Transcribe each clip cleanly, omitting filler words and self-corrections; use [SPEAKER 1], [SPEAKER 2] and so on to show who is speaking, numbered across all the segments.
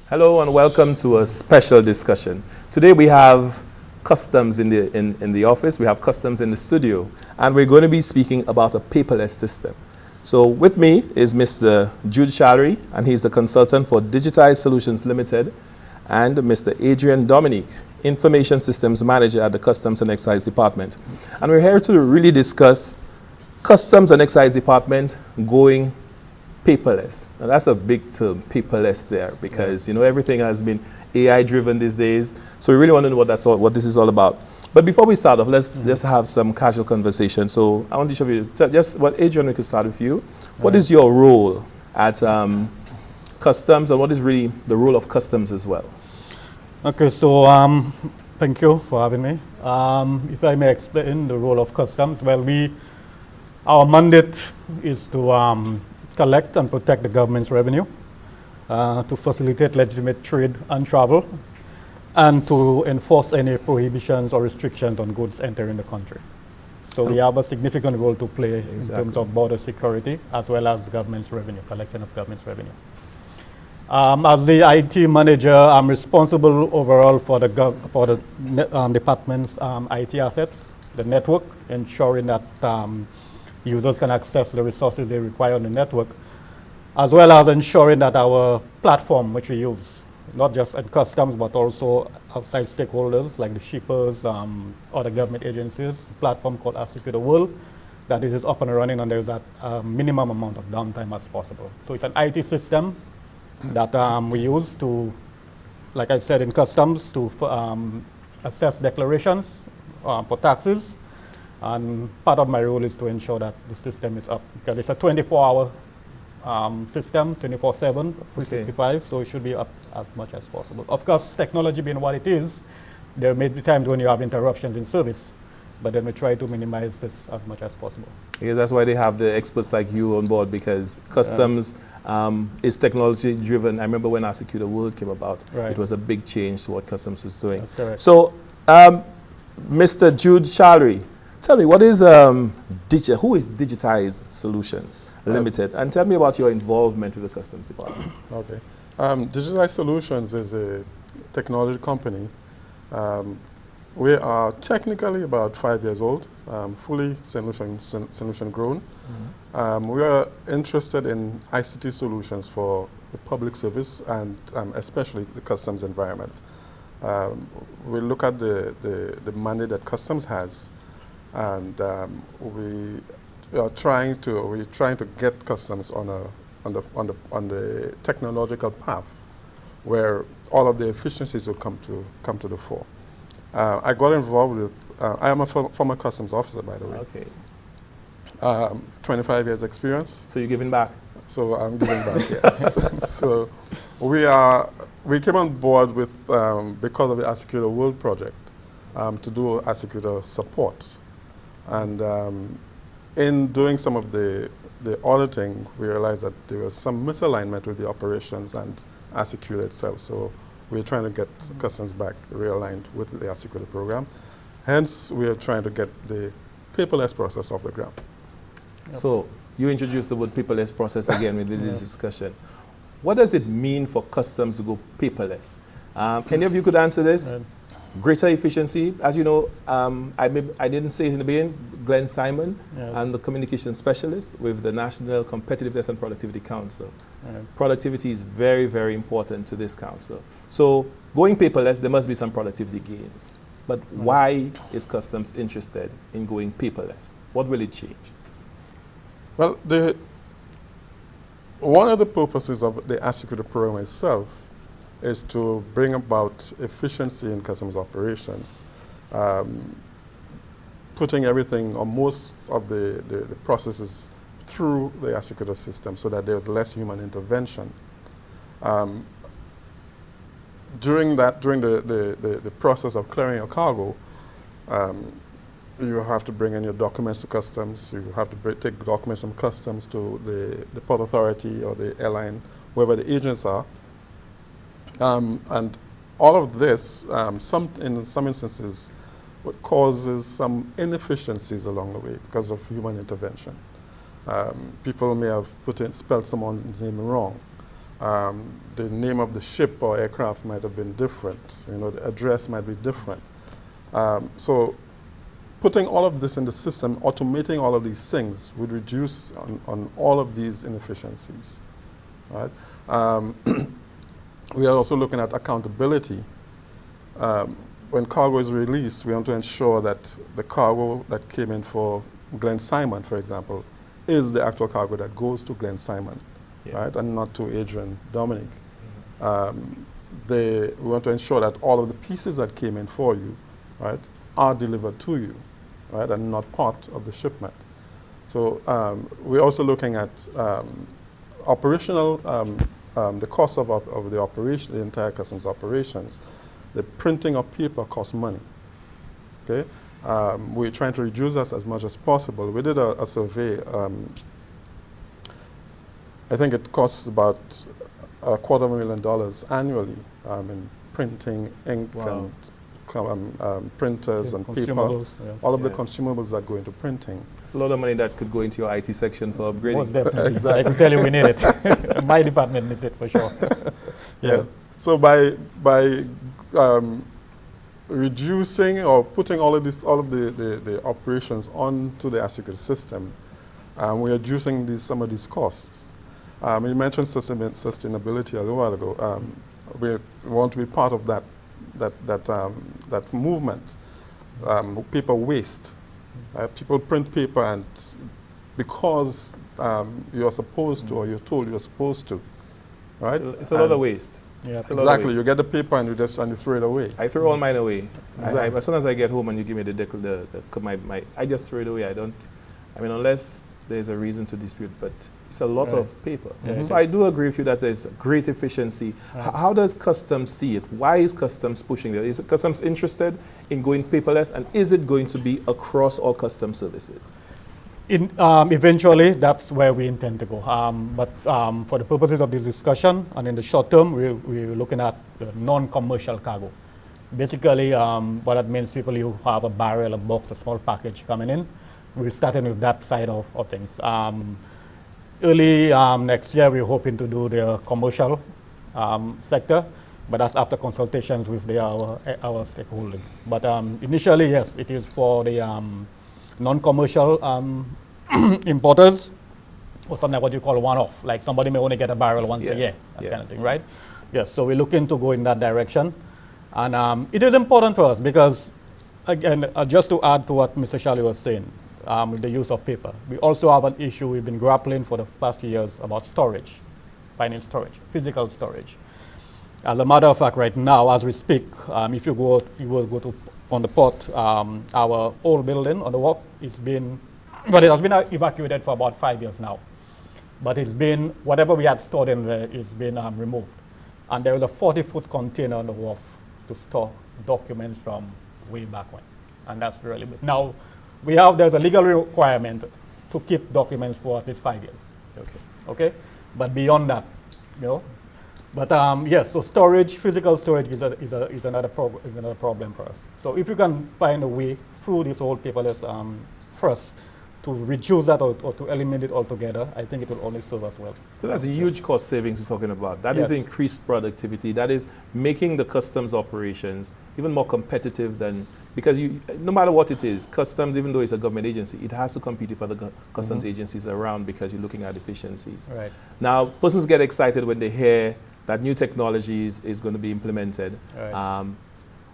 [SPEAKER 1] Hello and welcome to a special discussion. Today we have customs in the office, we have customs in the studio, and we're going to be speaking about a paperless system. So with me is Mr. Jude Shallery, and he's the consultant for Digitized Solutions Limited, and Mr. Adrian Dominique, Information Systems Manager at the Customs and Excise Department. And we're here to really discuss Customs and Excise Department going paperless. Now that's a big term, paperless there, because everything has been AI driven these days. So we really want to know what this is all about. But before we start off, let's just have some casual conversation. So I want each of you to tell just what Adrian, we can start with you. What is your role at Customs, and what is really the role of Customs as well?
[SPEAKER 2] Okay, so thank you for having me. If I may explain the role of Customs, well, our mandate is to collect and protect the government's revenue, to facilitate legitimate trade and travel, and to enforce any prohibitions or restrictions on goods entering the country. So we have a significant role to play in terms of border security, as well as government's revenue, collection of government's revenue. As the IT manager, I'm responsible overall for the department's IT assets, the network, ensuring that users can access the resources they require on the network, as well as ensuring that our platform, which we use, not just at Customs, but also outside stakeholders like the shippers, other government agencies, a platform called Secure the World, that it is up and running and there's that minimum amount of downtime as possible. So it's an IT system that we use to, like I said, in Customs, to assess declarations for taxes. And part of my role is to ensure that the system is up, because it's a 24-hour system, 24/7, 365, so it should be up as much as possible. Of course, technology being what it is, there may be times when you have interruptions in service, but then we try to minimize this as much as possible.
[SPEAKER 1] Because that's why they have the experts like you on board, because Customs is technology driven. I remember when Secure the World came about, it was a big change to what Customs is doing.
[SPEAKER 2] That's correct.
[SPEAKER 1] So, Mr. Jude Shallery, tell me, who is Digitized Solutions Limited? And tell me about your involvement with the Customs Department.
[SPEAKER 3] Okay. Digitized Solutions is a technology company. We are technically about 5 years old, fully solution grown. We are interested in ICT solutions for the public service and especially the customs environment. We look at the mandate that Customs has, and we're trying to get Customs on the technological path where all of the efficiencies will come to the fore. I got involved with. I am a former Customs officer, by the way.
[SPEAKER 1] Okay.
[SPEAKER 3] 25 years experience.
[SPEAKER 1] So you're giving back.
[SPEAKER 3] So I'm giving back. Yes. So we came on board with because of the Secure the World project to do Secure support. And in doing some of the auditing, we realized that there was some misalignment with the operations and Secure itself. So we're trying to get Customs back realigned with the Secure program. Hence, we are trying to get the paperless process off the ground.
[SPEAKER 1] Yep. So you introduced the word paperless process again within this discussion. What does it mean for Customs to go paperless? Any of you could answer this? Greater efficiency. As you know, I didn't say it in the beginning, Glenn Simon, I'm the communication specialist with the National Competitiveness and Productivity Council. Productivity is very, very important to this council. So going paperless, there must be some productivity gains. But why is Customs interested in going paperless? What will it change?
[SPEAKER 3] Well, one of the purposes of the Secure program itself is to bring about efficiency in Customs operations, putting everything or most of the processes through the Secure system so that there's less human intervention. During the process of clearing your cargo, you have to bring in your documents to Customs. You have to take documents from Customs to the port authority or the airline, wherever the agents are. And all of this, in some instances, what causes some inefficiencies along the way because of human intervention. People may have spelled someone's name wrong, The name of the ship or aircraft might have been different. The address might be different. So putting all of this in the system, automating all of these things would reduce on all of these inefficiencies. Right? We are also looking at accountability. When cargo is released, we want to ensure that the cargo that came in for Glenn Simon, for example, is the actual cargo that goes to Glenn Simon, right, and not to Adrian Dominic. We want to ensure that all of the pieces that came in for you, right, are delivered to you, right, and not part of the shipment. So we're also looking at operational, the cost of the operation, the entire customs operations. The printing of paper costs money. Okay, we're trying to reduce that as much as possible. We did a survey. I think it costs about $250,000 annually in printing, ink, and printers and paper, all of the consumables that go into printing.
[SPEAKER 1] It's a lot of money that could go into your IT section for upgrading.
[SPEAKER 2] Most definitely. Exactly. I can tell you we need it. My department needs it for sure.
[SPEAKER 3] Yeah. So by reducing or putting all of the operations onto the ASICRIT system, we are reducing some of these costs. You mentioned sustainability a little while ago. We want to be part of that movement. Paper waste. People print paper, and because you're supposed to, or you're told you're supposed to, right?
[SPEAKER 1] It's a lot of waste.
[SPEAKER 2] Yeah,
[SPEAKER 3] exactly. You get the paper and you throw it away.
[SPEAKER 1] I throw all mine away.
[SPEAKER 3] Exactly.
[SPEAKER 1] As soon as I get home and you give me I just throw it away. Unless there's a reason to dispute, but it's a lot of paper.
[SPEAKER 2] Yeah,
[SPEAKER 1] so I do agree with you that there's great efficiency. How does customs see it? Why is customs pushing it? Is customs interested in going paperless, and is it going to be across all customs services?
[SPEAKER 2] Eventually, that's where we intend to go. But for the purposes of this discussion, and in the short term, we're looking at the non-commercial cargo. Basically, what that means, people who have a barrel, a box, a small package coming in, we're starting with that side of things. Early next year, we're hoping to do the commercial sector, but that's after consultations with our stakeholders. But initially, yes, it is for the non-commercial importers, or something what you call one-off, like somebody may only get a barrel once a year, that kind of thing, right? Yes, so we're looking to go in that direction. And it is important for us because, again, just to add to what Mr. Shally was saying, with the use of paper, we also have an issue we've been grappling for the past 2 years about storage, finding storage, physical storage. As a matter of fact, right now, as we speak, if you will go to on the port, our old building on the walk, it has been evacuated for about 5 years now. But it's been, whatever we had stored in there, it's been removed. And there is a 40-foot container on the wharf to store documents from way back when. And that's really big. Now, there's a legal requirement to keep documents for at least 5 years. Okay? But beyond that, But yes, so storage, physical storage is another problem for us. So if you can find a way through this whole paperless first to reduce that or to eliminate it altogether, I think it will only serve us well.
[SPEAKER 1] So that's a huge cost savings we're talking about. That is increased productivity. That is making the customs operations even more competitive than, because no matter what it is, customs, even though it's a government agency, it has to compete with other customs agencies around because you're looking at efficiencies.
[SPEAKER 2] Right.
[SPEAKER 1] Now, persons get excited when they hear that new technologies is going to be implemented.
[SPEAKER 2] Right.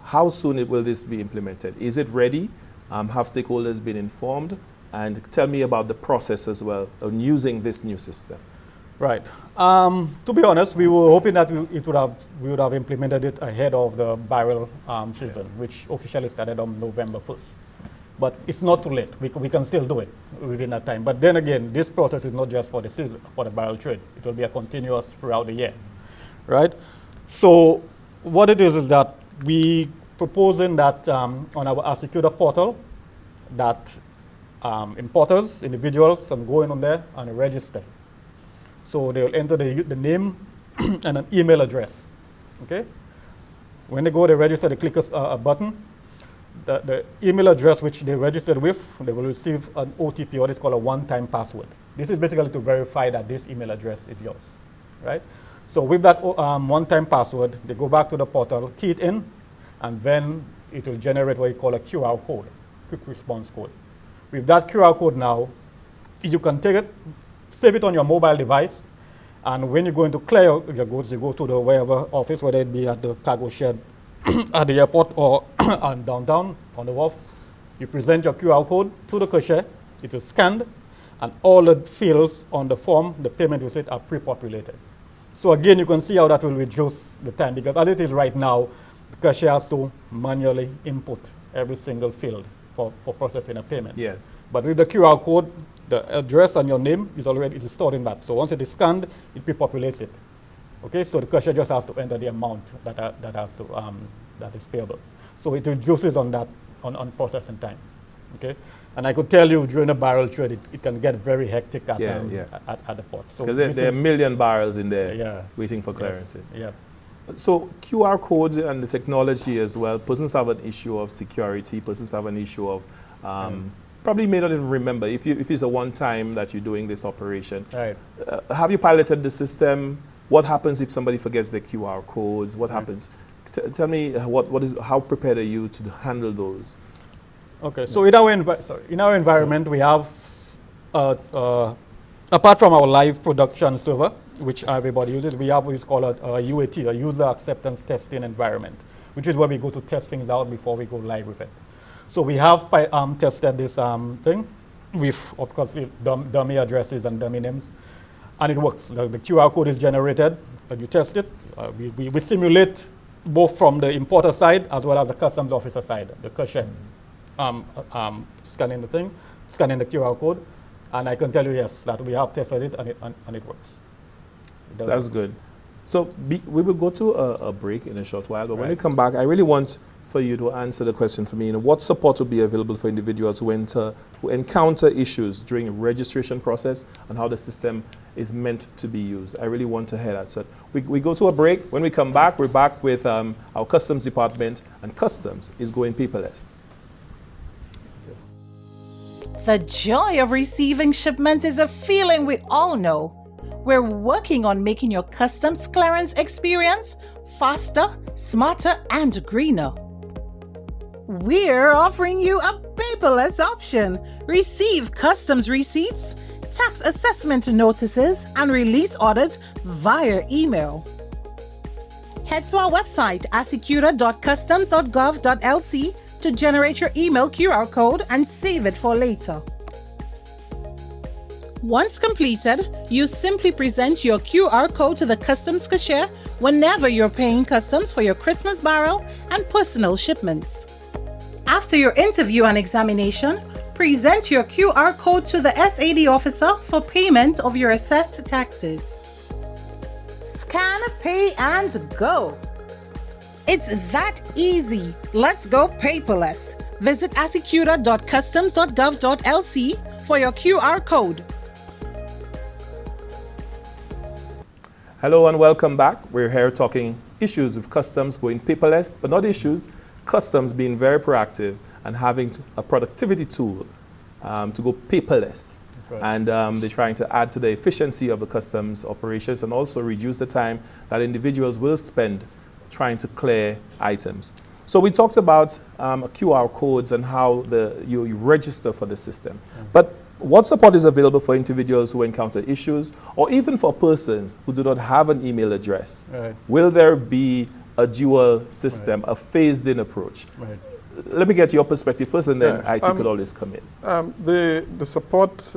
[SPEAKER 1] How soon will this be implemented? Is it ready? Have stakeholders been informed? And tell me about the process as well on using this new system.
[SPEAKER 2] Right. To be honest, we were hoping that we would have implemented it ahead of the barrel season, which officially started on November 1st. But it's not too late. We can still do it within that time. But then again, this process is not just for the season, for the barrel trade. It will be a continuous throughout the year, right? So what it is that we proposing that on our ASICRIT portal that importers, individuals can go in on there and register. So they'll enter the name and an email address, okay? When they go, they register, they click a button. The email address which they registered with, they will receive an OTP, what is called a one-time password. This is basically to verify that this email address is yours, right? So with that one-time password, they go back to the portal, key it in, and then it will generate what you call a QR code, quick response code. With that QR code now, you can take it, save it on your mobile device, and when you're going to clear your goods, you go to the wherever office, whether it be at the cargo shed at the airport or on downtown on the wharf. You present your QR code to the cashier, it is scanned, and all the fields on the form, the payment receipt, are pre-populated. So again, you can see how that will reduce the time, because as it is right now, the cashier has to manually input every single field for processing a payment.
[SPEAKER 1] Yes.
[SPEAKER 2] But with the QR code, the address and your name is stored in that. So once it is scanned, it pre-populates it. Okay, so the cashier just has to enter the amount that is payable. So it reduces on that on processing time. Okay, and I could tell you during the barrel trade, it can get very hectic at the port. So
[SPEAKER 1] because there are a million barrels in there
[SPEAKER 2] Yeah.
[SPEAKER 1] waiting for clearances.
[SPEAKER 2] Yeah.
[SPEAKER 1] So QR codes and the technology as well, persons have an issue of security, persons have an issue of probably may not even remember if it's a one time that you're doing this operation.
[SPEAKER 2] Right.
[SPEAKER 1] Have you piloted the system? What happens if somebody forgets their QR codes? What happens? Tell me how prepared are you to handle those?
[SPEAKER 2] Okay, so in our environment, we have, apart from our live production server, which everybody uses, we have what's called a UAT, a user acceptance testing environment, which is where we go to test things out before we go live with it. So we have tested this thing with, of course, dummy addresses and dummy names, and it works. The QR code is generated, and you test it. We simulate both from the importer side as well as the customs officer side, the cashier. Scanning the QR code, and I can tell you, yes, that we have tested it and it works.
[SPEAKER 1] That's good. So we will go to a break in a short while, but when we come back, I really want for you to answer the question for me. What support will be available for individuals who encounter issues during the registration process and how the system is meant to be used? I really want to hear that. So we go to a break. When we come back, we're back with our customs department, and customs is going paperless.
[SPEAKER 4] The joy of receiving shipments is a feeling we all know. We're working on making your customs clearance experience faster, smarter, and greener. We're offering you a paperless option. Receive customs receipts, tax assessment notices, and release orders via email. Head to our website, asecuta.customs.gov.lc, to generate your email QR code and save it for later. Once completed, you simply present your QR code to the customs cashier whenever you're paying customs for your Christmas barrel and personal shipments. After your interview and examination, present your QR code to the SAD officer for payment of your assessed taxes. Scan, pay, and go. It's that easy. Let's go paperless. Visit asecuta.customs.gov.lc for your QR code.
[SPEAKER 1] Hello and welcome back. We're here talking issues of customs going paperless, but not issues, customs being very proactive and having a productivity tool to go paperless.
[SPEAKER 2] Right.
[SPEAKER 1] And they're trying to add to the efficiency of the customs operations and also reduce the time that individuals will spend trying to clear items. So we talked about QR codes and how you register for the system. But what support is available for individuals who encounter issues, or even for persons who do not have an email address?
[SPEAKER 2] Right.
[SPEAKER 1] Will there be a dual system, a phased-in approach?
[SPEAKER 2] Right.
[SPEAKER 1] Let me get your perspective first, and then IT could always come in.
[SPEAKER 3] The support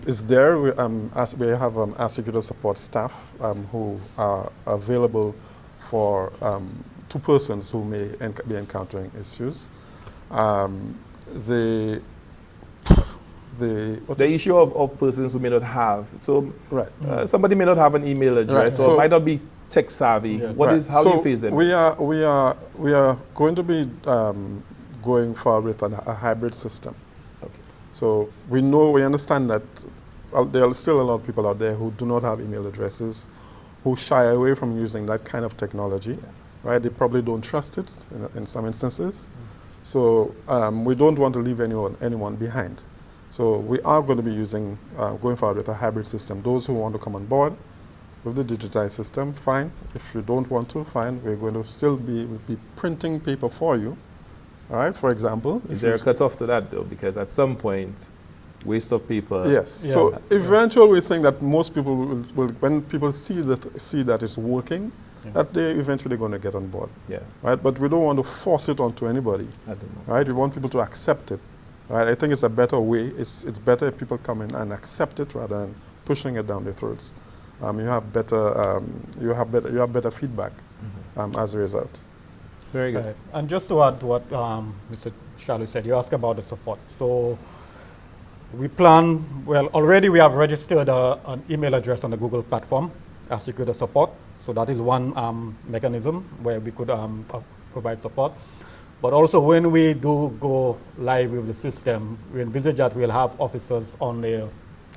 [SPEAKER 3] is there. We have Asecuta support staff who are available for to persons who may be encountering issues. The
[SPEAKER 1] issue of persons who may not have. So
[SPEAKER 3] right.
[SPEAKER 1] Somebody may not have an email address,
[SPEAKER 3] Right.
[SPEAKER 1] or might not be tech savvy.
[SPEAKER 2] Yeah.
[SPEAKER 1] How do you face them?
[SPEAKER 3] We are going to be going forward with a hybrid system.
[SPEAKER 1] Okay.
[SPEAKER 3] So we understand that there are still a lot of people out there who do not have email addresses, who shy away from using that kind of technology, right? They probably don't trust it in some instances. So we don't want to leave anyone behind. So we are going to be going forward with a hybrid system. Those who want to come on board with the digitized system, fine. If you don't want to, fine. We're going to still be printing paper for you. All right, for example.
[SPEAKER 1] Is there a cutoff to that, though? Because at some point, waste of paper.
[SPEAKER 3] Yes.
[SPEAKER 2] Yeah.
[SPEAKER 3] So eventually, we think that most people will when people see that it's working, that they're eventually going to get on board.
[SPEAKER 1] Yeah.
[SPEAKER 3] Right. But we don't want to force it onto anybody.
[SPEAKER 1] I don't know.
[SPEAKER 3] Right. We want people to accept it. Right. I think it's a better way. It's better if people come in and accept it rather than pushing it down their throats. You have better feedback as a result.
[SPEAKER 1] Very good.
[SPEAKER 2] Right. And just to add to what Mr. Charlie said, you asked about the support. So we plan, well, already we have registered an email address on the Google platform as security support. So that is one mechanism where we could provide support. But also when we do go live with the system, we envisage that we'll have officers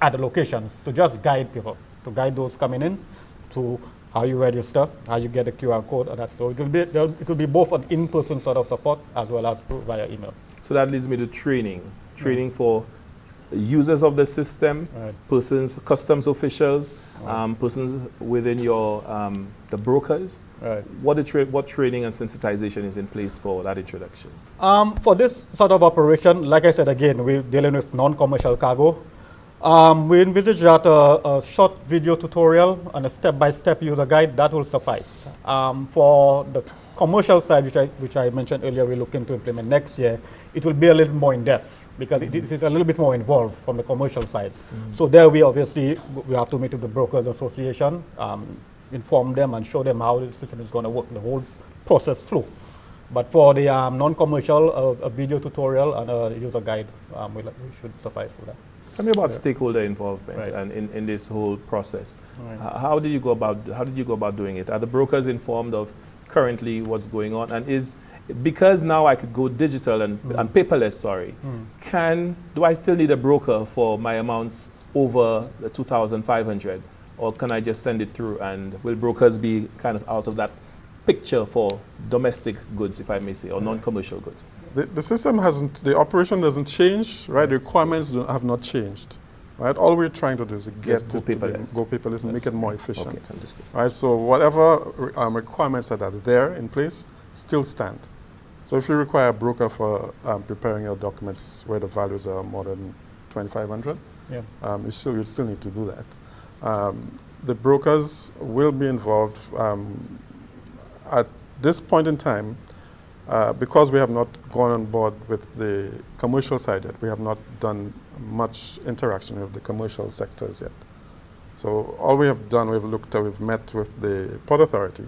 [SPEAKER 2] at the locations to just guide people, to guide those coming in to how you register, how you get a QR code, and that. So it will be both an in-person sort of support as well as via email.
[SPEAKER 1] So that leads me to training for users of the system, persons, customs officials, persons within your the brokers.
[SPEAKER 2] Right.
[SPEAKER 1] What training and sensitization is in place for that introduction?
[SPEAKER 2] For this sort of operation, like I said again, we're dealing with non-commercial cargo. We envisage that a short video tutorial and a step-by-step user guide, that will suffice. For the commercial side, which I mentioned earlier, we're looking to implement next year, it will be a little more in-depth because it is a little bit more involved from the commercial side. So there we obviously, we have to meet with the Brokers Association, inform them and show them how the system is going to work, the whole process flow. But for the non-commercial, a video tutorial and a user guide we should suffice for that.
[SPEAKER 1] Tell me about stakeholder involvement and in this whole process. How did you go about doing it? Are the brokers informed of currently what's going on? And because now I could go digital and paperless, do I still need a broker for my amounts over the 2,500? Or can I just send it through, and will brokers be kind of out of that picture for domestic goods, if I may say, or non-commercial goods?
[SPEAKER 3] The system the operation doesn't change, right? The requirements have not changed, right? All we're trying to do is go paperless and make it more efficient.
[SPEAKER 1] Okay, understood.
[SPEAKER 3] Right? So whatever requirements that are there in place still stand. So if you require a broker for preparing your documents where the values are more than 2,500, you still need to do that. The brokers will be involved at this point in time. Because we have not gone on board with the commercial side yet, we have not done much interaction with the commercial sectors yet. So all we have done, we've met with the Port Authority,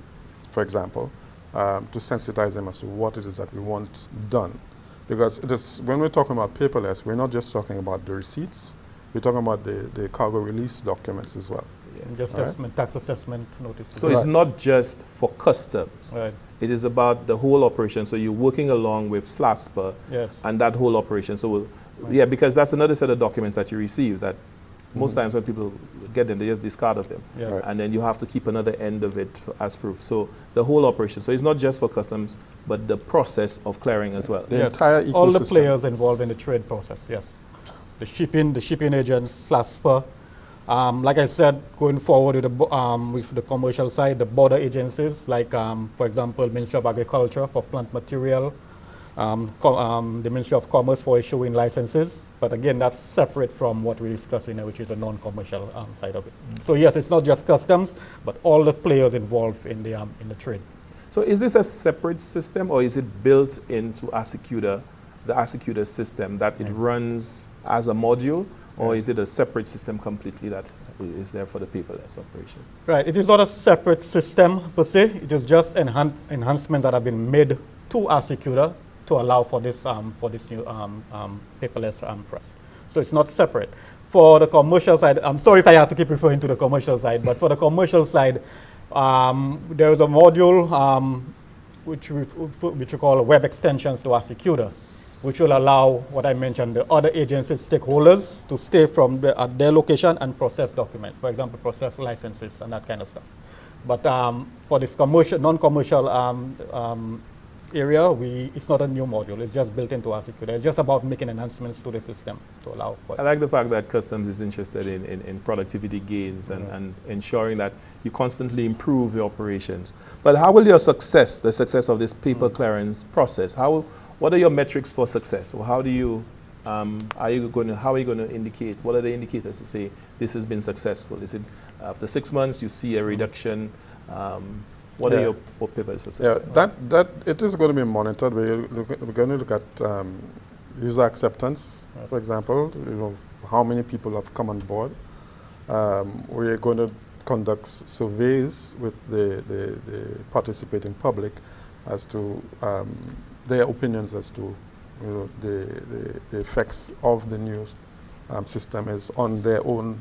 [SPEAKER 3] for example, to sensitize them as to what it is that we want done. Because when we're talking about paperless, we're not just talking about the receipts, we're talking about the cargo release documents as well.
[SPEAKER 2] The assessment, tax assessment notice.
[SPEAKER 1] So it's not just for customs.
[SPEAKER 2] Right.
[SPEAKER 1] It is about the whole operation. So you're working along with SLASPA and that whole operation. So because that's another set of documents that you receive that most times when people get them, they just discard of them. And then you have to keep another end of it as proof. So the whole operation. So it's not just for customs, but the process of clearing as well.
[SPEAKER 3] The entire ecosystem.
[SPEAKER 2] All the players involved in the trade process, The shipping agents, SLASPA. Like I said, going forward with the commercial side, the border agencies, like, for example, Ministry of Agriculture for plant material, the Ministry of Commerce for issuing licenses. But again, that's separate from what we're discussing, which is the non-commercial side of it. So yes, it's not just customs, but all the players involved in the trade.
[SPEAKER 1] So is this a separate system, or is it built into the Asecuda system that it runs as a module? Or is it a separate system completely that is there for the paperless operation? Right.
[SPEAKER 2] It is not a separate system per se. It is just enhancements that have been made to Asecuda to allow for this new paperless press. So it's not separate. For the commercial side, I'm sorry if I have to keep referring to the commercial side, but for the commercial side, there is a module which we call web extensions to Asecuda, which will allow what I mentioned, the other agency stakeholders to stay at their location and process documents, for example, process licenses and that kind of stuff. But for this non-commercial area, it's not a new module. It's just built into Assecuda. It's just about making enhancements to the system to allow for it.
[SPEAKER 1] I like the fact that customs is interested in productivity gains and ensuring that you constantly improve your operations. But how will your success, the success of this paper clearance process, what are your metrics for success? Or how do you, how are you going to indicate, what are the indicators to say this has been successful? Is it after 6 months you see a reduction? What are your pivots for success?
[SPEAKER 3] Yeah, that it is going to be monitored. We're going to look at user acceptance, for example. How many people have come on board. We're going to conduct surveys with the participating public as to their opinions as to the effects of the new system is on their own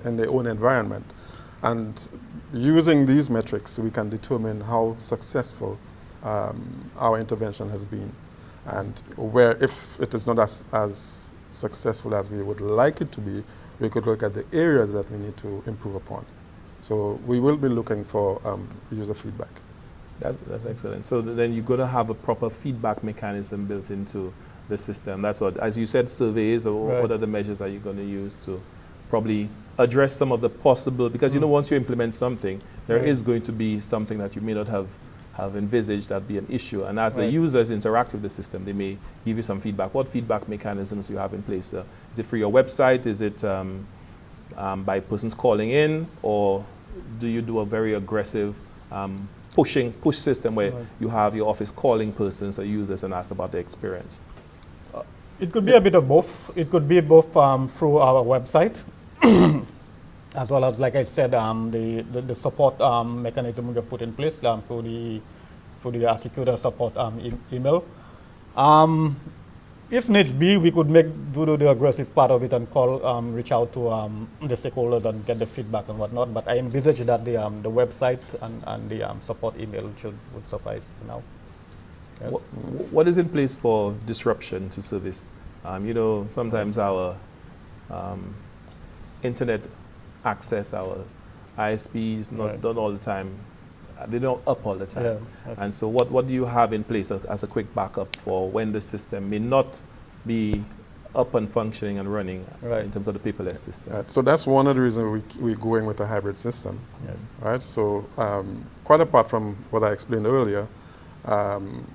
[SPEAKER 3] in their own environment. And using these metrics, we can determine how successful our intervention has been. And where, if it is not as successful as we would like it to be, we could look at the areas that we need to improve upon. So we will be looking for user feedback.
[SPEAKER 1] That's excellent. So then you're going to have a proper feedback mechanism built into the system. That's what, as you said, surveys, or what are the measures are you going to use to probably address some of the possible, because once you implement something, there is going to be something that you may not have envisaged that be an issue. And as the users interact with the system, they may give you some feedback. What feedback mechanisms do you have in place? Is it through your website? Is it by persons calling in? Or do you do a very aggressive push system where you have your office calling persons or users and ask about their experience?
[SPEAKER 2] It could be a bit of both. It could be both through our website, as well as, like I said, the support mechanism we have put in place through the Assecuda support email. If needs be, we could do the aggressive part of it and reach out to the stakeholders and get the feedback and whatnot. But I envisage that the website and the support email would suffice for now. Yes.
[SPEAKER 1] What is in place for disruption to service? Sometimes our internet access, our ISPs, not all the time. They're not up all the time.
[SPEAKER 2] Yeah,
[SPEAKER 1] and so what do you have in place as a quick backup for when the system may not be up and functioning and running in terms of the paperless system?
[SPEAKER 3] So that's one of the reasons we're going with a hybrid system.
[SPEAKER 2] Yes.
[SPEAKER 3] Right. So quite apart from what I explained earlier,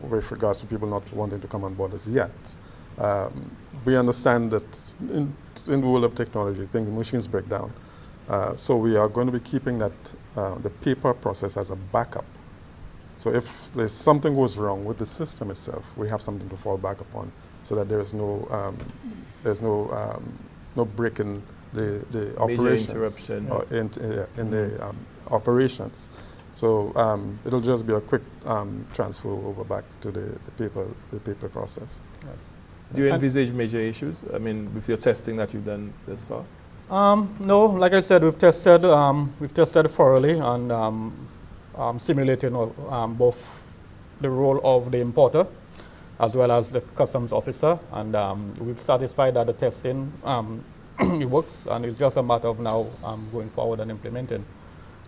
[SPEAKER 3] with regards to people not wanting to come on board as yet, we understand that in the world of technology, machines break down. So we are going to be keeping that the paper process as a backup. So if there's something goes wrong with the system itself, we have something to fall back upon, so that there's no break in the operations,
[SPEAKER 1] interruption
[SPEAKER 3] in the operations. So it'll just be a quick transfer over back to the paper process.
[SPEAKER 2] Yes.
[SPEAKER 1] Do you envisage major issues? I mean, with your testing that you've done this far?
[SPEAKER 2] No, like I said, we've tested thoroughly and simulated both the role of the importer as well as the customs officer, and we've satisfied that the testing it works, and it's just a matter of now going forward and implementing.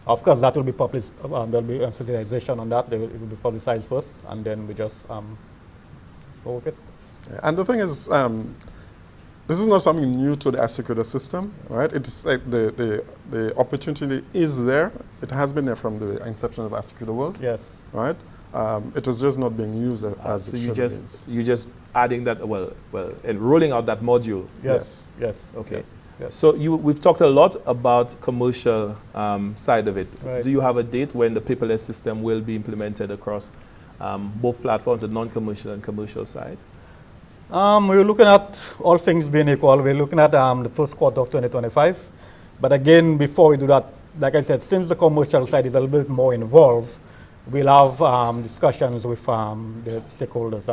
[SPEAKER 2] Of course, that will be published. There'll be a sensitization on that. It will be publicized first, and then we just go with it.
[SPEAKER 3] And the thing is, this is not something new to the Assecuda system, right? It's like the opportunity is there. It has been there from the inception of Assecuda World.
[SPEAKER 2] Yes.
[SPEAKER 3] Right. It was just not being used as
[SPEAKER 1] so
[SPEAKER 3] it should be.
[SPEAKER 1] you just adding that and rolling out that module.
[SPEAKER 2] Yes.
[SPEAKER 1] Okay.
[SPEAKER 2] Yes. Yes.
[SPEAKER 1] So we've talked a lot about commercial side of it.
[SPEAKER 2] Right.
[SPEAKER 1] Do you have a date when the paperless system will be implemented across both platforms, the non-commercial and commercial side?
[SPEAKER 2] We're looking at all things being equal. We're looking at the first quarter of 2025. But again, before we do that, like I said, since the commercial side is a little bit more involved, we'll have discussions with the stakeholders,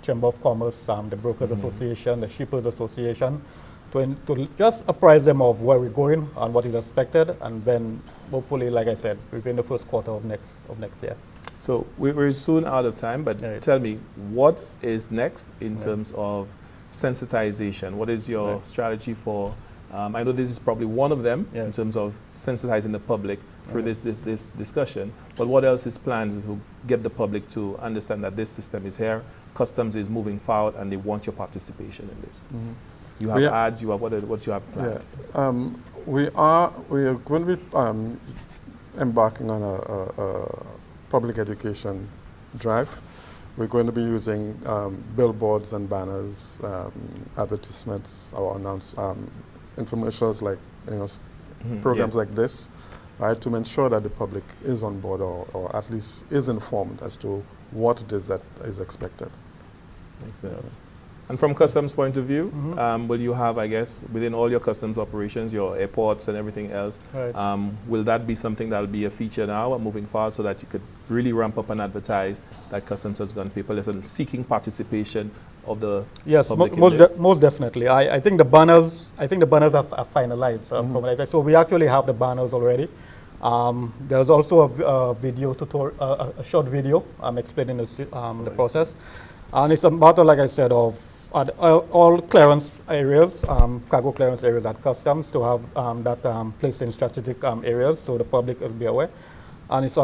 [SPEAKER 2] Chamber of Commerce, the Brokers Association, the Shippers Association, to just apprise them of where we're going and what is expected, and then hopefully, like I said, within the first quarter of next year.
[SPEAKER 1] So we're soon out of time, but tell me, what is next in terms of sensitization? What is your strategy for, I know this is probably one of them in terms of sensitizing the public, through this discussion, but what else is planned to get the public to understand that this system is here, customs is moving forward, and they want your participation in this? You have ads, you have what you have planned?
[SPEAKER 3] Yeah. We are going to be embarking on a public education drive. We're going to be using billboards and banners, advertisements, or infomercials like programs like this, right, to ensure that the public is on board or at least is informed as to what it is that is expected.
[SPEAKER 1] Excellent. And from customs point of view, will you have, I guess, within all your customs operations, your airports and everything else, will that be something that will be a feature now and moving forward so that you could really ramp up and advertise that customs has gone paperless and seeking participation of the public in this?
[SPEAKER 2] Most definitely. I think the banners are finalized. So we actually have the banners already. There's also a video tutorial, a short video explaining the process. And it's a matter, like I said, of all clearance areas, cargo clearance areas at customs to have that placed in strategic areas so the public will be aware. And it's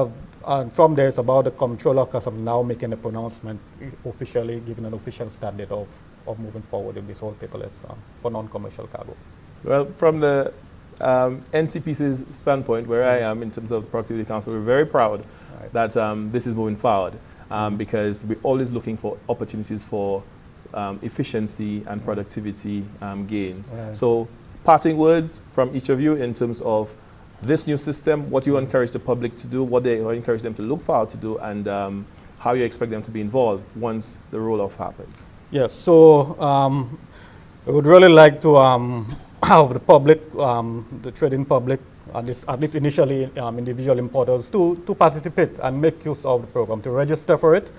[SPEAKER 2] from there, it's about the controller of customs now making a pronouncement officially, giving an official start date of moving forward with this whole paperless for non-commercial cargo.
[SPEAKER 1] Well, from the NCPC's standpoint, where I am in terms of the Productivity Council, we're very proud that this is moving forward because we're always looking for opportunities for efficiency and productivity gains. So parting words from each of you in terms of this new system, what you encourage the public to do, what they encourage them to look forward to do, and how you expect them to be involved once the roll-off happens.
[SPEAKER 2] Yes, so I would really like to have the public, the trading public, at least initially individual importers, to participate and make use of the program, to register for it.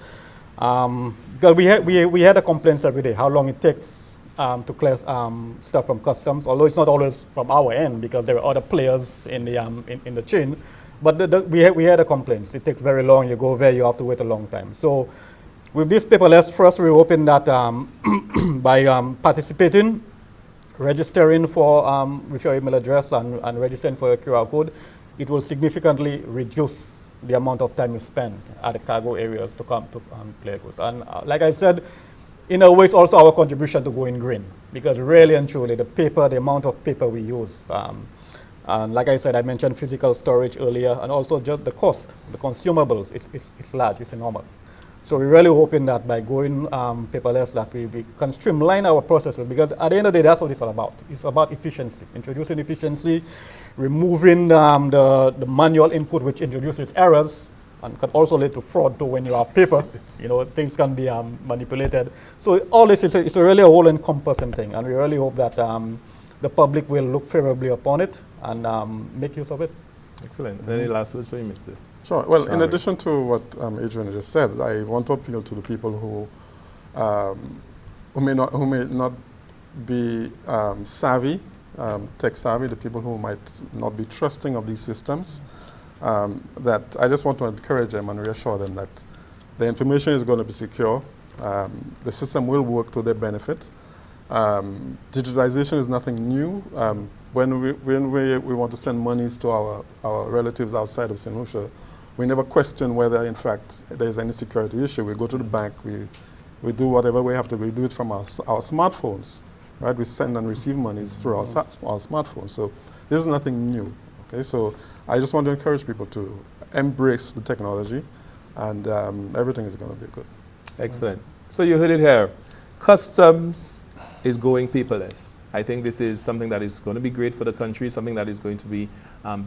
[SPEAKER 2] Because we had a complaints every day, how long it takes to clear stuff from customs, although it's not always from our end because there are other players in the chain. But we had a complaints. It takes very long. You go there, you have to wait a long time. So with this paperless, first we're hoping that by participating, registering for with your email address and registering for your QR code, it will significantly reduce the amount of time you spend at the cargo areas to come to clear goods. And like I said, in a way, it's also our contribution to going green, because really and truly, the amount of paper we use, and like I said, I mentioned physical storage earlier, and also just the cost, the consumables, it's large, it's enormous. So we're really hoping that by going paperless, that we can streamline our processes, because at the end of the day, that's what it's all about. It's about efficiency, introducing efficiency, removing the manual input, which introduces errors, and can also lead to fraud too when you have paper. Things can be manipulated. So all this is really a whole encompassing thing, and we really hope that the public will look favorably upon it and make use of it.
[SPEAKER 1] Excellent. Any last words for you, Mr.?
[SPEAKER 3] Sure. Well, in addition to what Adrian just said, I want to appeal to the people who may not be savvy, tech savvy, the people who might not be trusting of these systems. That I just want to encourage them and reassure them that the information is going to be secure. The system will work to their benefit. Digitization is nothing new. When we want to send monies to our relatives outside of St. Lucia, we never question whether, in fact, there's any security issue. We go to the bank, we do whatever we have to. We do it from our smartphones, right? We send and receive monies through our smartphones. So this is nothing new. Okay, so I just want to encourage people to embrace the technology, and everything is going to be good.
[SPEAKER 1] Excellent. So you heard it here. Customs is going paperless. I think this is something that is going to be great for the country, something that is going to be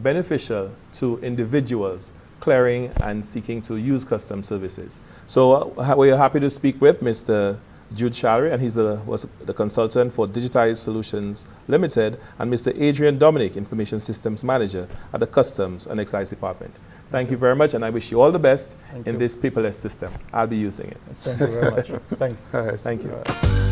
[SPEAKER 1] beneficial to individuals clearing and seeking to use customs services. So we are happy to speak with Mr. Jude Shallery, and he's was the consultant for Digitized Solutions Limited, and Mr. Adrian Dominic, Information Systems Manager at the Customs and Excise Department. Thank you very much, and I wish you all the best in this paperless system. I'll be using it.
[SPEAKER 2] Thank you very much. Thanks.
[SPEAKER 1] Thank you.